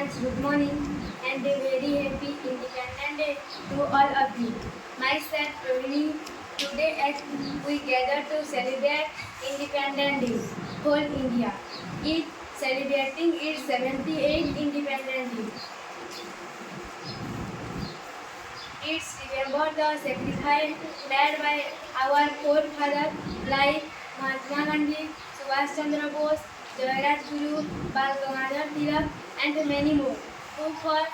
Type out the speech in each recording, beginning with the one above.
Thanks, good morning, and a very happy Independent Day to all of you. Myself, Rohini, today as we gather to celebrate Independent Day, whole India. It celebrating its 78th Independent Day. It's remember the sacrifice made by our forefathers like Mahatma Gandhi, Subhash Chandra Bose, Jawaharlal Nehru, Bal Gangadhar Tilak, and many more, who fought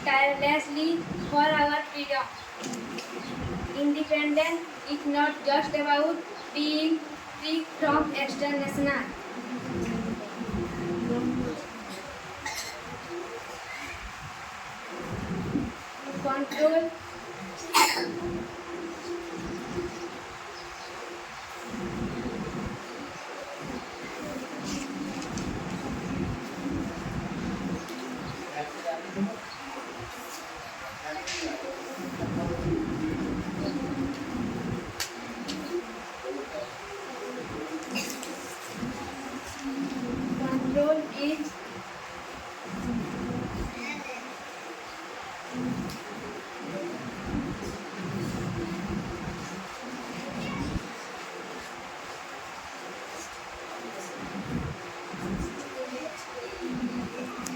tirelessly for our freedom. Independence is not just about being free from external control. Control is